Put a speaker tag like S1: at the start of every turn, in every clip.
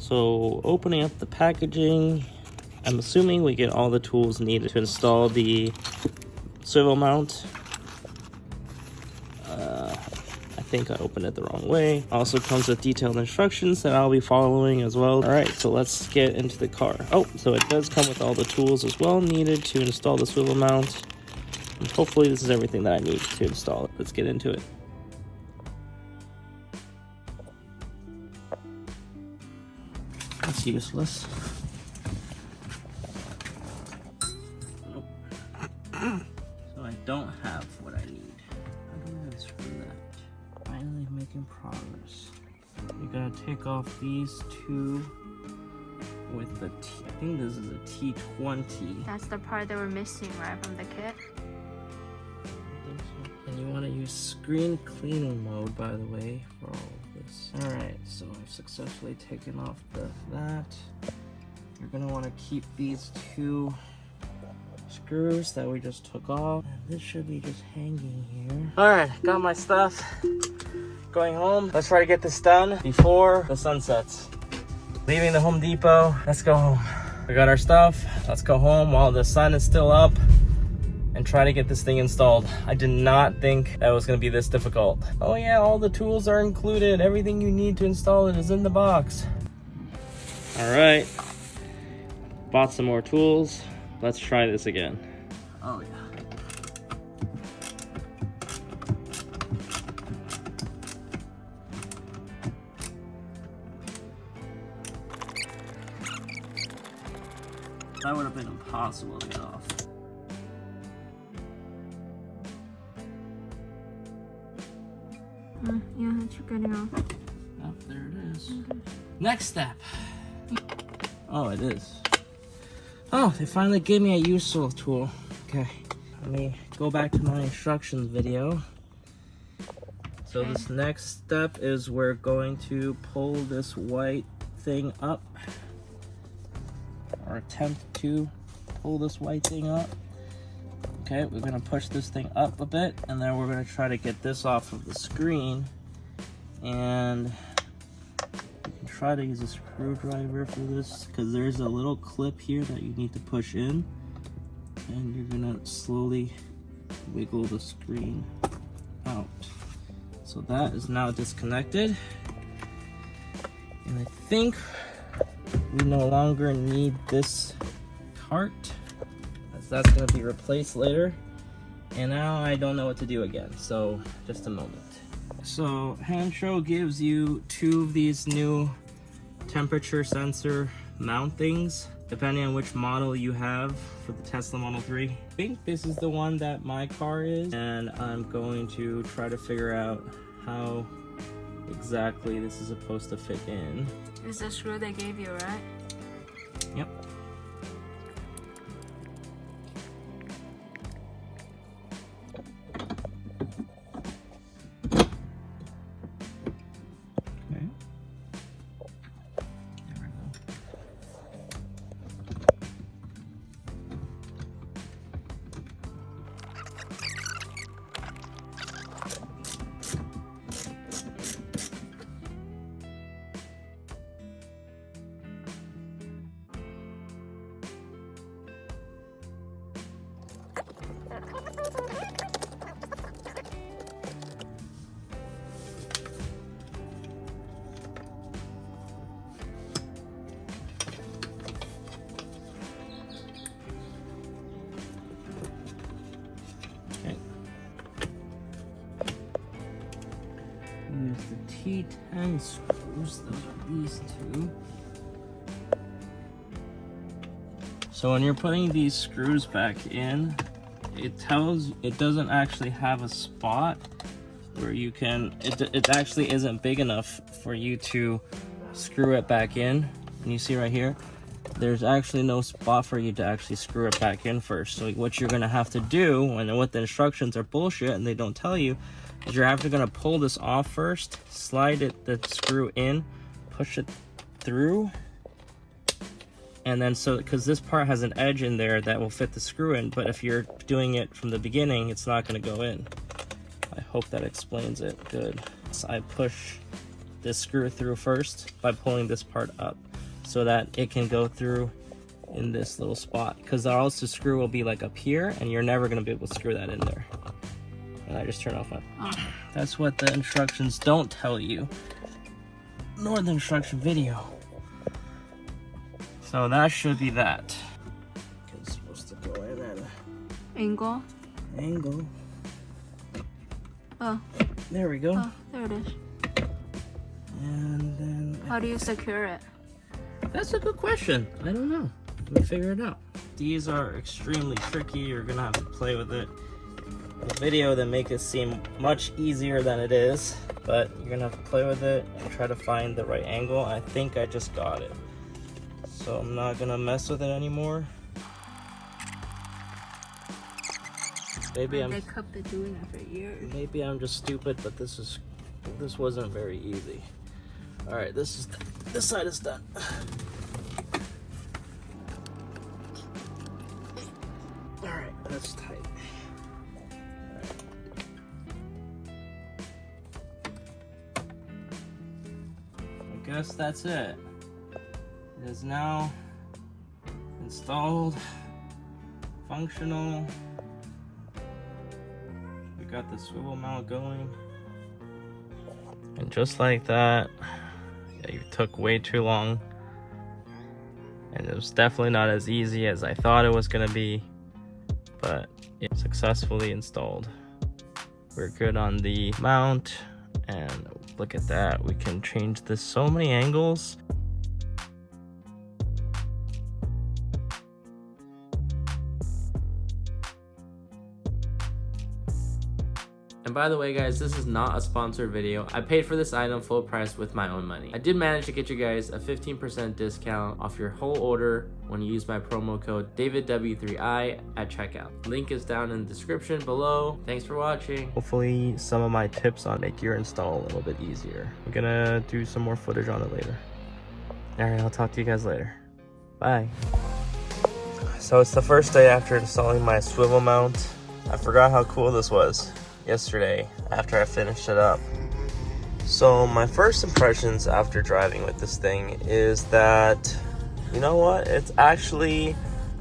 S1: So opening up the packaging, I'm assuming we get all the tools needed to install the swivel mount. I think I opened it the wrong way. Also comes with detailed instructions that I'll be following as well. All right, so let's get into the car. Oh, so it does come with all the tools as well needed to install the swivel mount. And hopefully this is everything that I need to install it. Let's get into it. That's useless. Nope. So I don't have what I need. How do I screw that? Finally making progress. You gotta take off these two with the T. I think this is a T20.
S2: That's the part that we're missing, right, from the kit?
S1: I think so. And you want to use screen cleaning mode, by the way, for all of this. Alright, so I've successfully taken off that. You're gonna want to keep these two screws that we just took off. And this should be just hanging here. Alright, got my stuff. Going home. Let's try to get this done before the sun sets. Leaving the Home Depot. Let's go home. We got our stuff. Let's go home while the sun is still up and try to get this thing installed. I did not think that was going to be this difficult. Oh yeah, all the tools are included. Everything you need to install it is in the box. All right. Bought some more tools. Let's try this again. Oh yeah. That would have been impossible to get off.
S2: Yeah, it's getting off.
S1: Oh, there it is. Okay. Next step. Oh, it is. Oh, they finally gave me a useful tool. Okay, let me go back to my instructions video. So this next step is we're going to pull this white thing up. Or attempt to pull this white thing up. Okay, we're gonna push this thing up a bit, and then we're gonna try to get this off of the screen. And you can try to use a screwdriver for this, because there's a little clip here that you need to push in, and you're gonna slowly wiggle the screen out. So that is now disconnected, and I think we no longer need this cart, as that's going to be replaced later. And now I don't know what to do again, so just a moment. So Hancho gives you two of these new temperature sensor mount things, depending on which model you have for the Tesla Model 3. I think this is the one that my car is, and I'm going to try to figure out how exactly this is supposed to fit in.
S2: Is the screw they gave you, right?
S1: Yep. Okay. There we go. Use the T10 screws, those are these two. So when you're putting these screws back in, it doesn't actually have a spot where you can, it actually isn't big enough for you to screw it back in. And you see right here, there's actually no spot for you to actually screw it back in first. So what you're gonna have to do, when what the instructions are bullshit and they don't tell you, is you're actually gonna pull this off first, slide the screw in, push it through, and then because this part has an edge in there that will fit the screw in, but if you're doing it from the beginning, it's not gonna go in. I hope that explains it good. So I push this screw through first by pulling this part up. so that it can go through in this little spot, because else the screw will be like up here and you're never going to be able to screw that in there. And I just turn off my... That's what the instructions don't tell you, nor the instruction video. So that should be that. It's supposed to go in at an
S2: Angle.
S1: angle.
S2: Oh.
S1: There we go.
S2: Oh, there it is.
S1: And then...
S2: How do you secure it?
S1: That's a good question. I don't know. Let me figure it out. These are extremely tricky. You're gonna have to play with it. The video that make it seem much easier than it is, but you're gonna have to play with it and try to find the right angle. I think I just got it, so I'm not gonna mess with it anymore. Maybe
S2: They kept it doing it for years.
S1: Maybe I'm just stupid, but this wasn't very easy. All right, this side is done. All right, that's tight. I guess that's it. It is now installed, functional. We got the swivel mount going. And just like that, yeah, you took way too long. And it was definitely not as easy as I thought it was gonna be, but it's successfully installed. We're good on the mount, and look at that, we can change this so many angles. And by the way guys, this is not a sponsored video. I paid for this item full price with my own money. I did manage to get you guys a 15% discount off your whole order when you use my promo code DavidW3I at checkout. Link is down in the description below. Thanks for watching. Hopefully some of my tips on make your install a little bit easier. I'm gonna do some more footage on it later. Alright, I'll talk to you guys later. Bye. So it's the first day after installing my swivel mount. I forgot how cool this was yesterday after I finished it up. So my first impressions after driving with this thing is that, you know what, it actually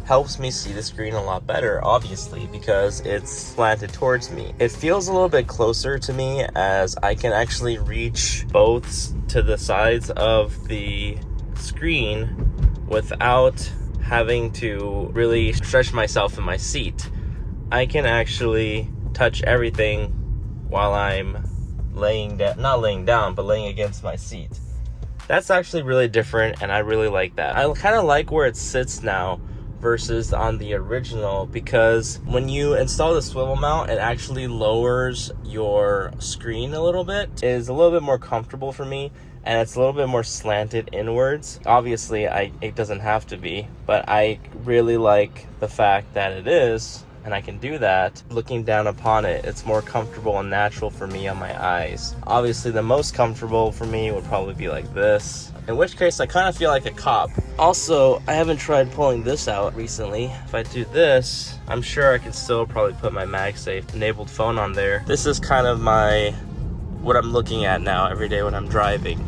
S1: helps me see the screen a lot better, obviously, because it's slanted towards me. It feels a little bit closer to me as I can actually reach both to the sides of the screen without having to really stretch myself in my seat. I can actually touch everything while I'm not laying down, but laying against my seat. That's actually really different, and I really like that. I kind of like where it sits now versus on the original, because when you install the swivel mount, it actually lowers your screen a little bit. It is a little bit more comfortable for me, and it's a little bit more slanted inwards. Obviously, it doesn't have to be, but I really like the fact that it is, and I can do that. Looking down upon it, it's more comfortable and natural for me on my eyes. Obviously, the most comfortable for me would probably be like this, in which case I kind of feel like a cop. Also, I haven't tried pulling this out recently. If I do this, I'm sure I can still probably put my MagSafe enabled phone on there. This is kind of what I'm looking at now every day when I'm driving.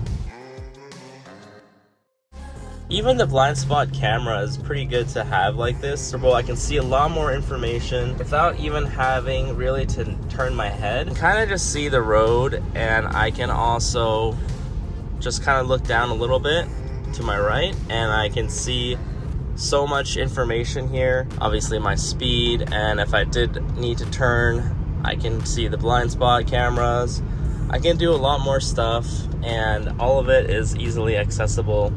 S1: Even the blind spot camera is pretty good to have like this, so I can see a lot more information without even having really to turn my head. Kind of just see the road, and I can also just kind of look down a little bit to my right, and I can see so much information here. Obviously my speed, and if I did need to turn, I can see the blind spot cameras. I can do a lot more stuff, and all of it is easily accessible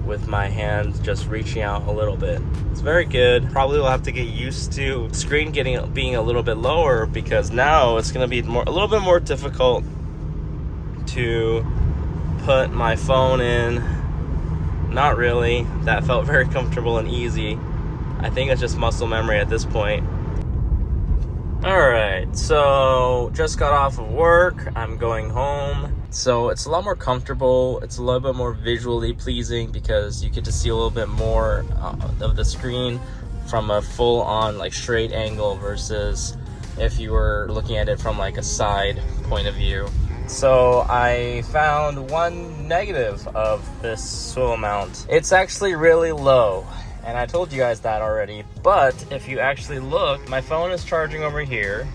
S1: with my hand just reaching out a little bit. It's very good. Probably will have to get used to the screen being a little bit lower, because now it's going to be a little bit more difficult to put my phone in. Not really. That felt very comfortable and easy. I think it's just muscle memory at this point. Alright, so just got off of work. I'm going home. So it's a lot more comfortable. It's a little bit more visually pleasing because you get to see a little bit more of the screen from a full-on like straight angle versus if you were looking at it from like a side point of view. So I found one negative of this swivel mount. It's actually really low, and I told you guys that already. But if you actually look, my phone is charging over here,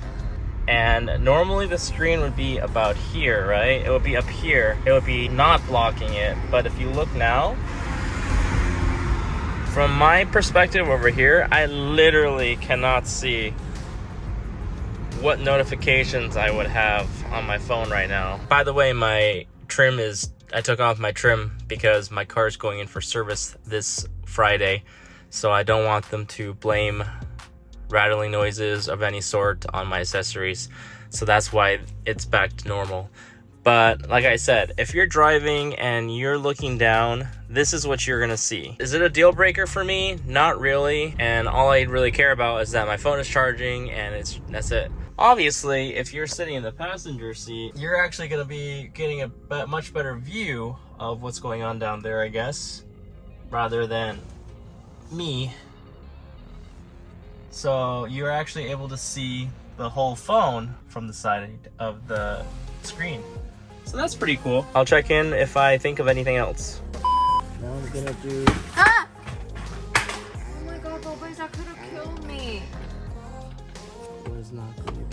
S1: and normally the screen would be about here, right? It would be up here. It would be not blocking it. But if you look now, from my perspective over here, I literally cannot see what notifications I would have on my phone right now. By the way, my trim is, I took off my trim because my car is going in for service this Friday. So I don't want them to blame rattling noises of any sort on my accessories. So that's why it's back to normal. But like I said, if you're driving and you're looking down, this is what you're gonna see. Is it a deal breaker for me? Not really. And all I really care about is that my phone is charging, and that's it. Obviously, if you're sitting in the passenger seat, you're actually gonna be getting a much better view of what's going on down there, I guess, rather than me. So you're actually able to see the whole phone from the side of the screen. So that's pretty cool. I'll check in if I think of anything else. Now we're gonna do...
S2: Ah! Oh my god, Bobbins, that could have killed me.
S1: What is not gonna